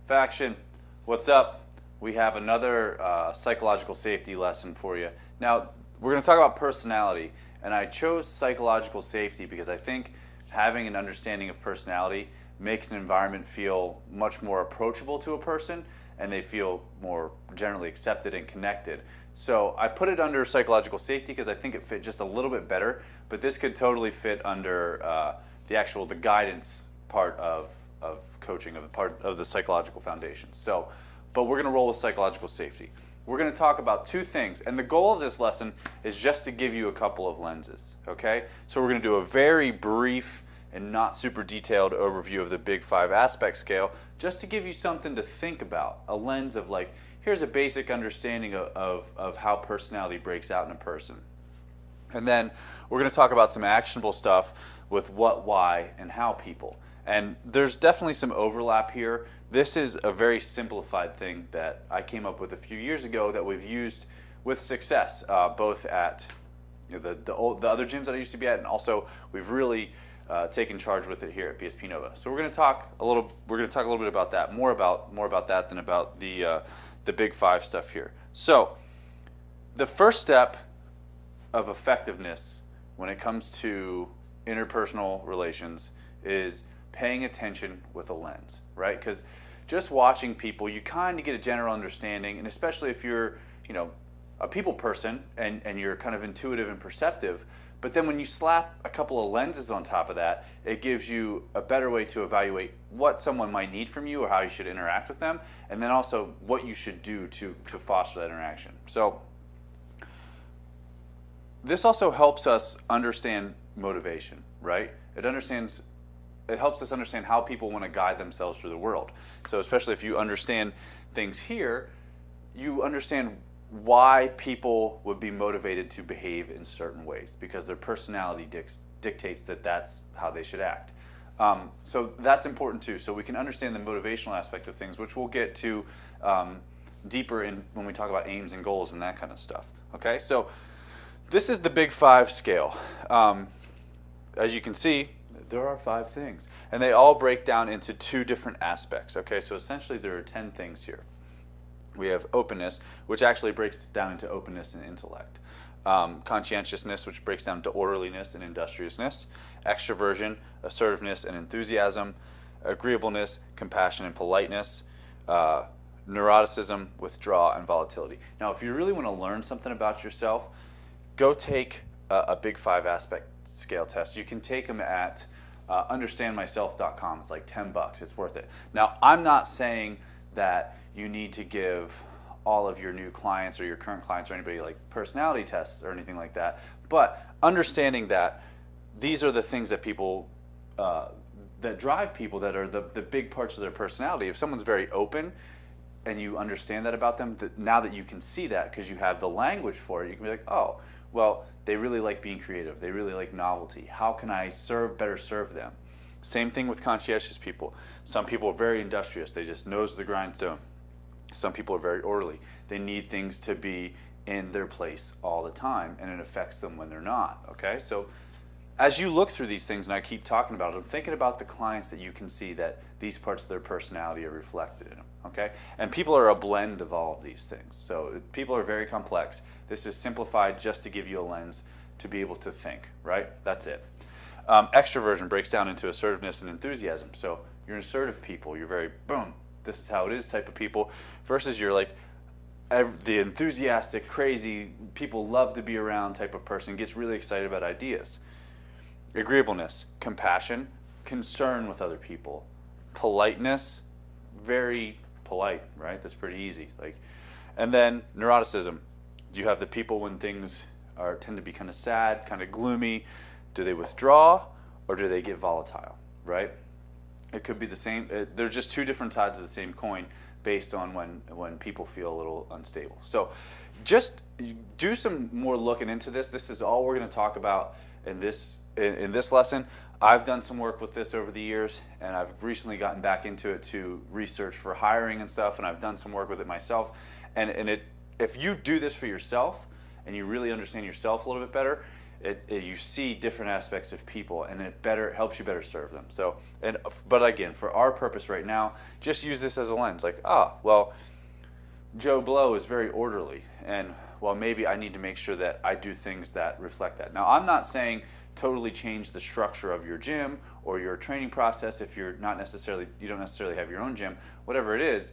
Faction, what's up? We have another psychological safety lesson for you. Now, we're going to talk about personality, and I chose psychological safety because I think having an understanding of personality makes an environment feel much more approachable to a person, and they feel more generally accepted and connected. So I put it under psychological safety because I think it fit just a little bit better, but this could totally fit under the guidance part of coaching, of the part of the psychological foundation. So, but we're going to roll with psychological safety. We're going to talk about two things, and the goal of this lesson is just to give you a couple of lenses, okay? So we're going to do a very brief and not super detailed overview of the Big Five aspect scale, just to give you something to think about, a lens of like, here's a basic understanding of how personality breaks out in a person. And then we're going to talk about some actionable stuff with what, why, and how people. And there's definitely some overlap here. This is a very simplified thing that I came up with a few years ago that we've used with success, both at the other gyms that I used to be at, and also we've really taken charge with it here at BSP Nova. So we're going to talk a little bit about that, more about that than about the Big Five stuff here. So the first step of effectiveness when it comes to interpersonal relations is paying attention with a lens, right? Because just watching people, you kind of get a general understanding, and especially if you're, a people person and you're kind of intuitive and perceptive, but then when you slap a couple of lenses on top of that, it gives you a better way to evaluate what someone might need from you or how you should interact with them, and then also what you should do to foster that interaction. So this also helps us understand motivation, right? It helps us understand how people want to guide themselves through the world. So especially if you understand things here, you understand why people would be motivated to behave in certain ways because their personality dictates that that's how they should act. So that's important too. So we can understand the motivational aspect of things, which we'll get to deeper in when we talk about aims and goals and that kind of stuff. Okay, so this is the Big Five scale. As you can see, there are 5 things, and they all break down into 2 different aspects. Okay, so essentially there are 10 things here. We have openness, which actually breaks down into openness and intellect. Conscientiousness, which breaks down to orderliness and industriousness. Extroversion, assertiveness and enthusiasm. Agreeableness, compassion and politeness. Neuroticism, withdrawal and volatility. Now, if you really want to learn something about yourself, go take a Big Five aspect scale test. You can take them at understandmyself.com. It's like $10. It's worth it. Now, I'm not saying that you need to give all of your new clients or your current clients or anybody like personality tests or anything like that, but understanding that these are the things that people that drive people, that are the big parts of their personality. If someone's very open and you understand that about them, now that you can see that because you have the language for it, you can be like, oh, well, they really like being creative. They really like novelty. How can I better serve them? Same thing with conscientious people. Some people are very industrious. They just nose the grindstone. Some people are very orderly. They need things to be in their place all the time, and it affects them when they're not, okay? So as you look through these things, and I keep talking about it, I'm thinking about the clients that you can see that these parts of their personality are reflected in them, okay? And people are a blend of all of these things. So people are very complex. This is simplified just to give you a lens to be able to think, right? That's it. Extroversion breaks down into assertiveness and enthusiasm. So you're assertive people. You're very, boom, this is how it is type of people, versus you're like the enthusiastic, crazy, people love to be around type of person, gets really excited about ideas. Agreeableness, compassion, concern with other people. Politeness, very polite, right? That's pretty easy. And then neuroticism. You have the people when things tend to be kind of sad, kind of gloomy. Do they withdraw or do they get volatile, right? It could be the same. They're just 2 different sides of the same coin based on when people feel a little unstable. So just do some more looking into this. This is all we're going to talk about in this lesson. I've done some work with this over the years, and I've recently gotten back into it to research for hiring and stuff, and I've done some work with it myself. And if you do this for yourself and you really understand yourself a little bit better, you see different aspects of people, and it helps you better serve them. So, but again, for our purpose right now, just use this as a lens. Like, well, Joe Blow is very orderly, and well, maybe I need to make sure that I do things that reflect that. Now, I'm not saying totally change the structure of your gym or your training process if you don't necessarily have your own gym, whatever it is,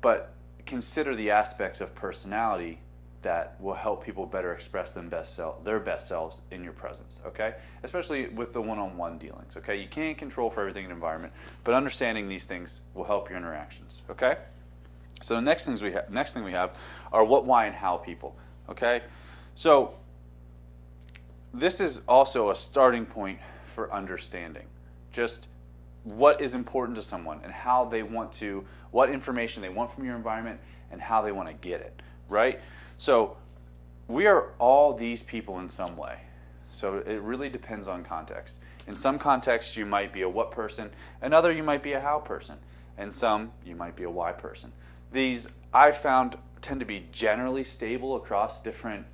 but consider the aspects of personality that will help people better express their best selves in your presence, okay? Especially with the one-on-one dealings, okay? You can't control for everything in the environment, but understanding these things will help your interactions, okay? So the next thing we have are what, why, and how people, okay? So this is also a starting point for understanding just what is important to someone and how they want to, what information they want from your environment and how they want to get it, right? So we are all these people in some way. So it really depends on context. In some contexts, you might be a what person. Another, you might be a how person. And some, you might be a why person. These, I found, tend to be generally stable across different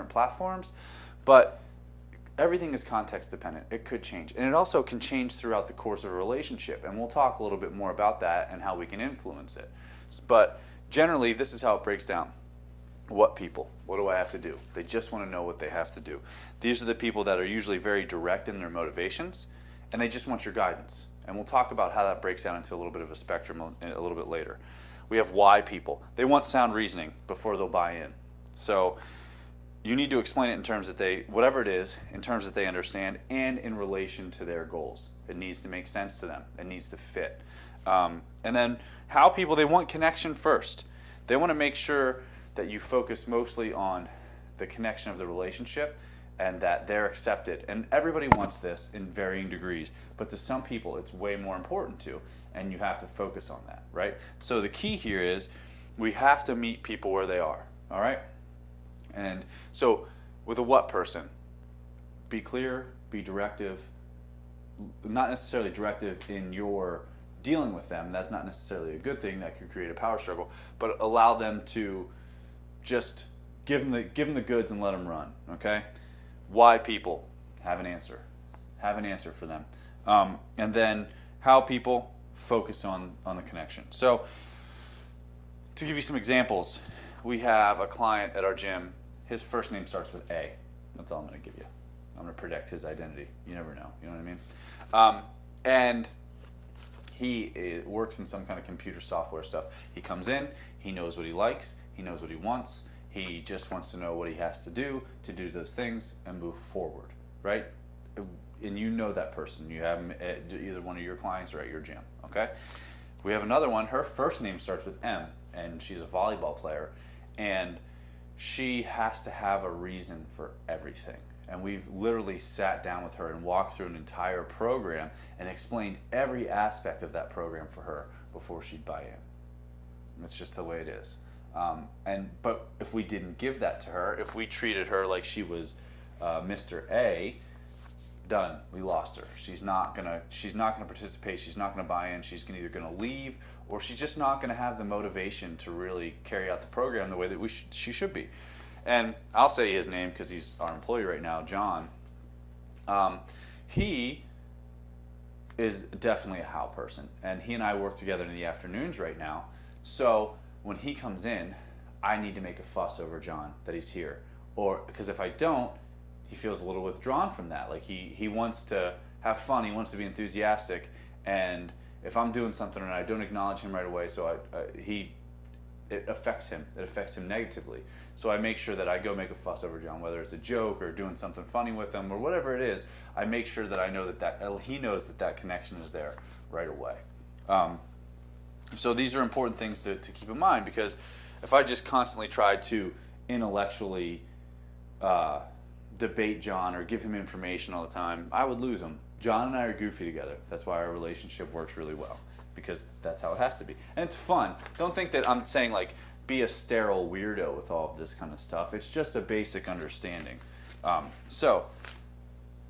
platforms, but everything is context dependent. It could change. And it also can change throughout the course of a relationship. And we'll talk a little bit more about that and how we can influence it. But generally, this is how it breaks down. What people? What do I have to do? They just want to know what they have to do. These are the people that are usually very direct in their motivations, and they just want your guidance. And we'll talk about how that breaks down into a little bit of a spectrum a little bit later. We have why people. They want sound reasoning before they'll buy in. So you need to explain it in terms that whatever it is, in terms that they understand and in relation to their goals. It needs to make sense to them. It needs to fit. And then how people, they want connection first. They want to make sure that you focus mostly on the connection of the relationship and that they're accepted. And everybody wants this in varying degrees, but to some people it's way more important to, and you have to focus on that, right? So the key here is we have to meet people where they are, all right? And so with a what person, be clear, be directive, not necessarily directive in your dealing with them. That's not necessarily a good thing. That could create a power struggle, but allow them to just give them the goods and let them run, okay? Why people? Have an answer. Have an answer for them. And then how people? Focus on the connection. So to give you some examples, we have a client at our gym. His first name starts with A. That's all I'm going to give you. I'm going to protect his identity. You never know. You know what I mean? And he works in some kind of computer software stuff. He comes in. He knows what he likes. He knows what he wants. He just wants to know what he has to do those things and move forward, right? And you know that person. You have him at either one of your clients or at your gym, okay? We have another one. Her first name starts with M, and she's a volleyball player, and she has to have a reason for everything. And we've literally sat down with her and walked through an entire program and explained every aspect of that program for her before she'd buy in. It's just the way it is. But if we didn't give that to her, if we treated her like she was Mr. A, done. We lost her. She's not gonna participate. She's not gonna buy in. She's either gonna leave, or she's just not gonna have the motivation to really carry out the program the way that she should be. And I'll say his name because he's our employee right now, John. He is definitely a how person, and he and I work together in the afternoons right now. So when he comes in, I need to make a fuss over John that he's here, or because if I don't, he feels a little withdrawn from that. Like he wants to have fun, he wants to be enthusiastic, and if I'm doing something and I don't acknowledge him right away, so it affects him. It affects him negatively. So I make sure that I go make a fuss over John, whether it's a joke or doing something funny with him or whatever it is. I make sure that I know that he knows that connection is there right away. So these are important things to keep in mind, because if I just constantly tried to intellectually debate John or give him information all the time, I would lose him. John and I are goofy together. That's why our relationship works really well, because that's how it has to be. And it's fun. Don't think that I'm saying like be a sterile weirdo with all of this kind of stuff. It's just a basic understanding. So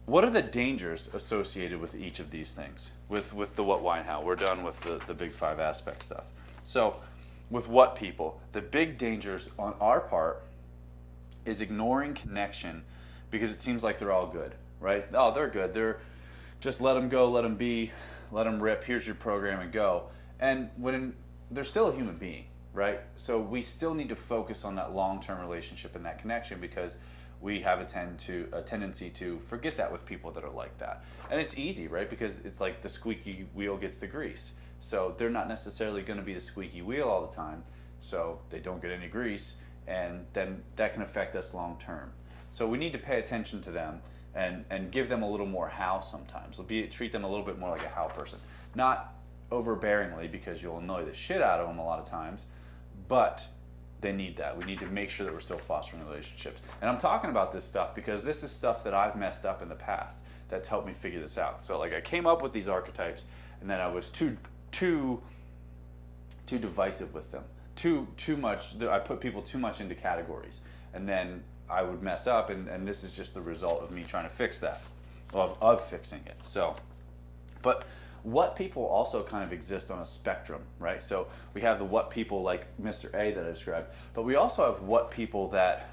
what are the dangers associated with each of these things? With the what, why, and how. We're done with the big 5 aspect stuff. So with what people, the big dangers on our part is ignoring connection because it seems like they're all good, right? Oh, they're good. They're just let them go, let them be, let them rip. Here's your program and go. And when they're still a human being, right? So we still need to focus on that long-term relationship and that connection, because we have a tendency to forget that with people that are like that. And it's easy, right? Because it's like the squeaky wheel gets the grease. So they're not necessarily going to be the squeaky wheel all the time, so they don't get any grease, and then that can affect us long term. So we need to pay attention to them and give them a little more how sometimes. Treat them a little bit more like a how person. Not overbearingly, because you'll annoy the shit out of them a lot of times, but they need that. We need to make sure that we're still fostering relationships. And I'm talking about this stuff because this is stuff that I've messed up in the past that's helped me figure this out. So like I came up with these archetypes, and then I was too divisive with them. Too much. I put people too much into categories, and then I would mess up, and this is just the result of me trying to fix that, of fixing it. So, but what people also kind of exist on a spectrum, right? So we have the what people like Mr. A that I described, but we also have what people that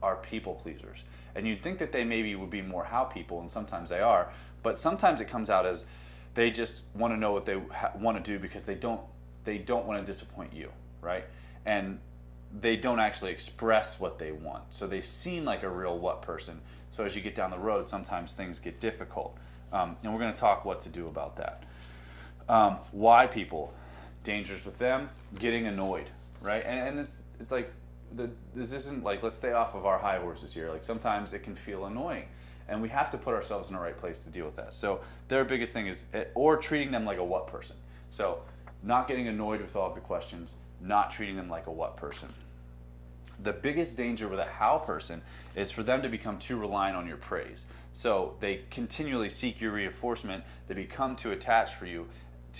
are people pleasers. And you'd think that they maybe would be more how people, and sometimes they are, but sometimes it comes out as they just want to know what they want to do because they don't want to disappoint you, right? And they don't actually express what they want. So they seem like a real what person. So as you get down the road, sometimes things get difficult. And we're going to talk what to do about that. Why people, dangers with them, getting annoyed, right? And it's like, this isn't like, let's stay off of our high horses here. Like sometimes it can feel annoying, and we have to put ourselves in the right place to deal with that. So their biggest thing is, or treating them like a what person. So not getting annoyed with all of the questions, not treating them like a what person. The biggest danger with a how person is for them to become too reliant on your praise. So they continually seek your reinforcement, they become too attached to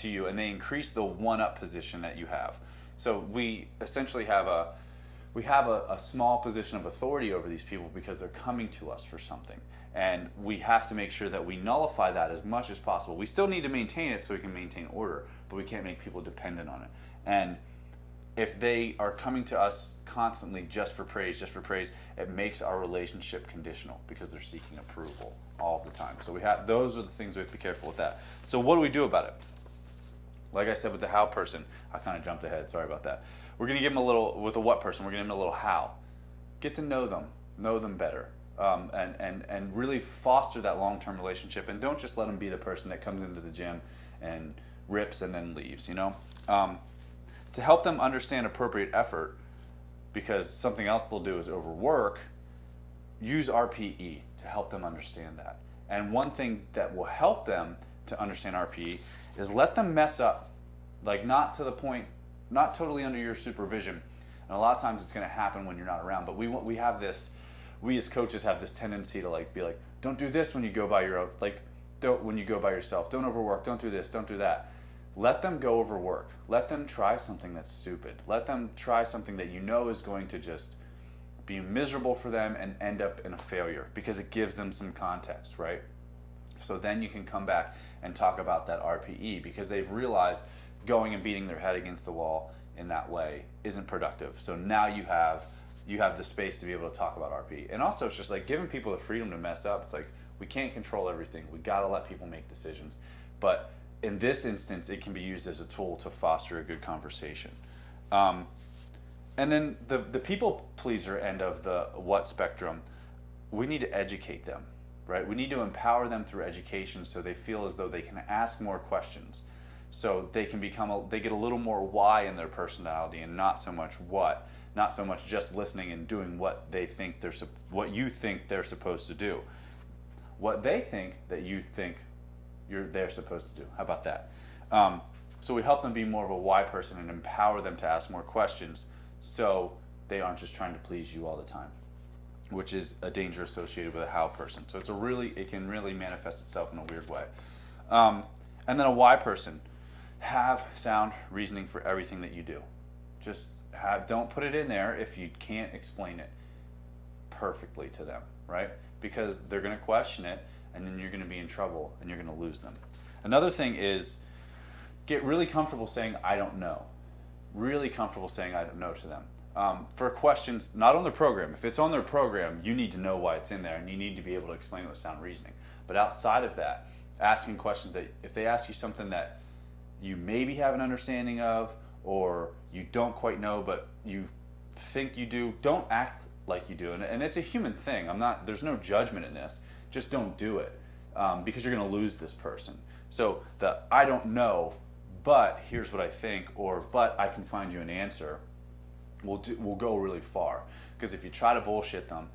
you, and they increase the one-up position that you have. So we essentially have a small position of authority over these people because they're coming to us for something. And we have to make sure that we nullify that as much as possible. We still need to maintain it so we can maintain order, but we can't make people dependent on it. And if they are coming to us constantly just for praise, it makes our relationship conditional because they're seeking approval all the time. So those are the things we have to be careful with that. So what do we do about it? Like I said with the how person, I kind of jumped ahead, sorry about that. We're going to give them with a what person, we're going to give them a little how. Get to know them better, and really foster that long-term relationship, and don't just let them be the person that comes into the gym and rips and then leaves, To help them understand appropriate effort, because something else they'll do is overwork, use RPE to help them understand that. And one thing that will help them to understand RPE is let them mess up, like not to the point, not totally under your supervision. And a lot of times it's going to happen when you're not around, but we as coaches have this tendency to be like, don't do this when you go by when you go by yourself, don't overwork, don't do this, don't do that. Let them go overwork. Let them try something that's stupid. Let them try something that is going to just be miserable for them and end up in a failure, because it gives them some context, right? So then you can come back and talk about that RPE, because they've realized going and beating their head against the wall in that way isn't productive. So now you have the space to be able to talk about RPE. And also it's just like giving people the freedom to mess up. It's like we can't control everything. We got to let people make decisions. But in this instance, it can be used as a tool to foster a good conversation. And then the people pleaser end of the what spectrum, we need to educate them, right? We need to empower them through education so they feel as though they can ask more questions. So they can they get a little more why in their personality and not so much what, not so much just listening and doing what you think they're supposed to do. What they think that you think they're supposed to do. How about that? So we help them be more of a why person and empower them to ask more questions so they aren't just trying to please you all the time, which is a danger associated with a how person. So it can really manifest itself in a weird way. And then a why person, have sound reasoning for everything that you do. Just don't put it in there if you can't explain it perfectly to them, right? Because they're going to question it, and then you're going to be in trouble and you're going to lose them. Another thing is get really comfortable saying, I don't know. really comfortable saying I don't know to them. For questions not on their program, if it's on their program, you need to know why it's in there and you need to be able to explain it with sound reasoning. But outside of that, asking questions that if they ask you something that you maybe have an understanding of or you don't quite know but you think you do, don't act like you do. And it's a human thing. There's no judgment in this. Just don't do it because you're going to lose this person. So the I don't know, but here's what I think, or but I can find you an answer will go really far. Because if you try to bullshit them,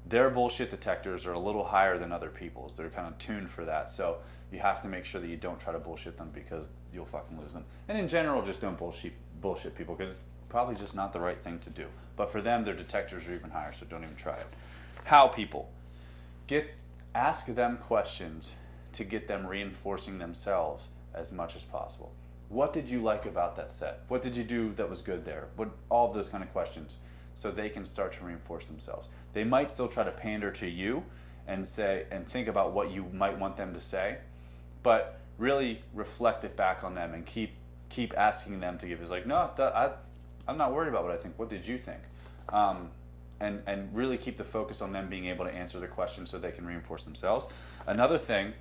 their bullshit detectors are a little higher than other people's. They're kind of tuned for that. So you have to make sure that you don't try to bullshit them because you'll fucking lose them. And in general, just don't bullshit people because it's probably just not the right thing to do. But for them, their detectors are even higher, so don't even try it. How people. Ask them questions to get them reinforcing themselves as much as possible. What did you like about that set? What did you do that was good there? All of those kind of questions, so they can start to reinforce themselves. They might still try to pander to you and think about what you might want them to say, but really reflect it back on them and keep asking them to give. It's like, no, I'm not worried about what I think. What did you think? And really keep the focus on them being able to answer the question so they can reinforce themselves. Another thing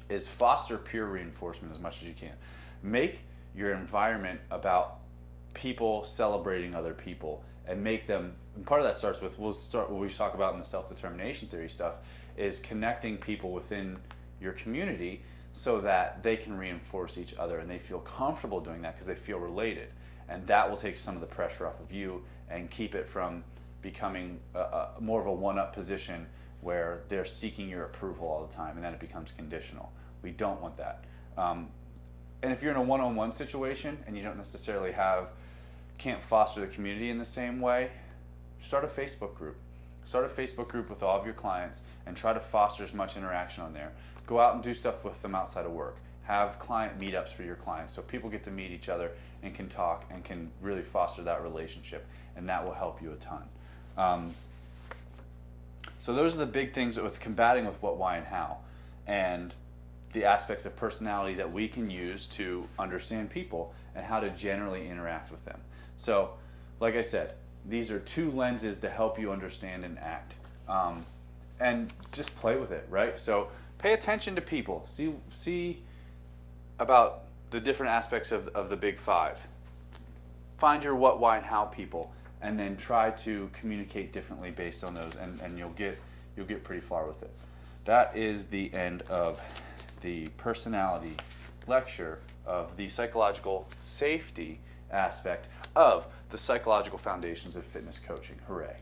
is foster peer reinforcement as much as you can. Make your environment about people celebrating other people and make them, and part of that starts with, what we talk about in the self-determination theory stuff, is connecting people within your community so that they can reinforce each other and they feel comfortable doing that because they feel related. And that will take some of the pressure off of you and keep it from becoming more of a one-up position where they're seeking your approval all the time and then it becomes conditional. We don't want that. And if you're in a one-on-one situation and you don't necessarily can't foster the community in the same way, start a Facebook group. Start a Facebook group with all of your clients and try to foster as much interaction on there. Go out and do stuff with them outside of work. Have client meetups for your clients so people get to meet each other and can talk and can really foster that relationship, and that will help you a ton. So those are the big things with combating with what, why, and how, and the aspects of personality that we can use to understand people and how to generally interact with them. So, like I said, these are two lenses to help you understand and act. And just play with it, right? So pay attention to people. See about the different aspects of the big five. Find your what, why, and how people, and then try to communicate differently based on those, and you'll get pretty far with it. That is the end of the personality lecture of the psychological safety aspect of the psychological foundations of fitness coaching. Hooray.